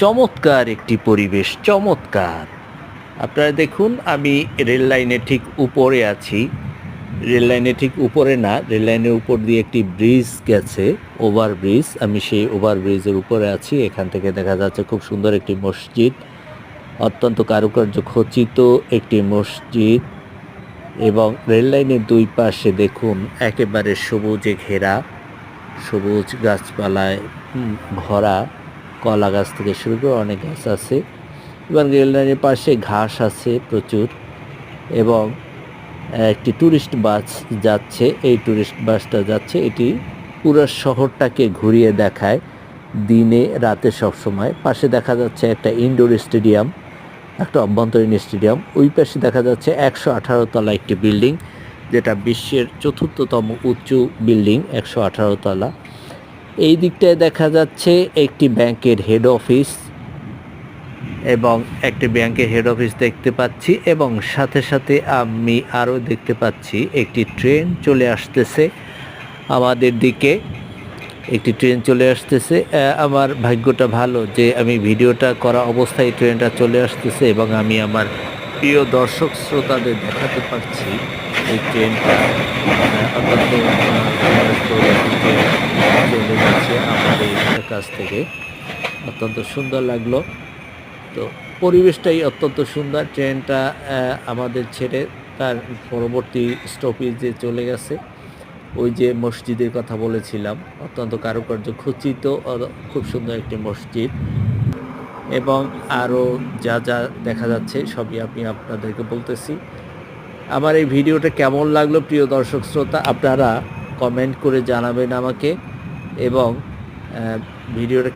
চমৎকার একটি পরিবেশ, চমৎকার। আপনারা দেখুন, আমি রেল লাইনের ঠিক উপরে আছি। রেল লাইনের ঠিক উপরে না, রেল লাইনের উপর দিয়ে একটি ব্রিজ গেছে, ওভারব্রিজ। আমি সেই ওভারব্রিজের উপরে আছি। এখান থেকে দেখা যাচ্ছে খুব সুন্দর একটি মসজিদ, অত্যন্ত কারুকার্য খচিত একটি মসজিদ। এবং রেল লাইনের দুই পাশে দেখুন একেবারে সবুজে ঘেরা, সবুজ গাছপালায় ভরা। কলা গাছ থেকে শুরু করে অনেক গাছ আছে এবং রেল লাইনের পাশে ঘাস আছে প্রচুর। এবং একটি ট্যুরিস্ট বাস যাচ্ছে। এই ট্যুরিস্ট বাসটা যাচ্ছে, এটি পুরো শহরটাকে ঘুরিয়ে দেখায় দিনে রাতে সব সময়। পাশে দেখা যাচ্ছে একটা ইনডোর স্টেডিয়াম, একটা অভ্যন্তরীণ স্টেডিয়াম। ওই পাশে দেখা যাচ্ছে 118 তলা একটি বিল্ডিং, যেটা বিশ্বের চতুর্থতম উঁচু বিল্ডিং, 118 তলা। এই দিকটায় দেখা যাচ্ছে একটি ব্যাংকের হেড অফিস, এবং একটি ব্যাংকের হেড অফিস দেখতে পাচ্ছি। এবং সাথে সাথে আমি আরও দেখতে পাচ্ছি একটি ট্রেন চলে আসতেছে আমাদের দিকে। একটি ট্রেন চলে আসতেছে। আমার ভাগ্যটা ভালো যে আমি ভিডিওটা করা অবস্থায় ট্রেনটা চলে আসতেছে এবং আমি আমার প্রিয় দর্শক শ্রোতাদের দেখাতে পারছি এই ট্রেনটা অত্যন্ত বয়স্ক একটি ট্রেন চলে যাচ্ছে আমার এই কাছ থেকে। অত্যন্ত সুন্দর লাগলো। তো পরিবেশটাই অত্যন্ত সুন্দর। ট্রেনটা আমাদের ছেড়ে তার পরবর্তী স্টপেজে চলে গেছে। ওই যে মসজিদের কথা বলেছিলাম, অত্যন্ত কারুকার্য খচিত, খুব সুন্দর একটি মসজিদ। এবং আরও যা যা দেখা যাচ্ছে সবই আমি আপনাদেরকে বলতেছি। আমার এই ভিডিওটা কেমন লাগলো প্রিয় দর্শক শ্রোতা, আপনারা কমেন্ট করে জানাবেন আমাকে। এবং ভিডিওটা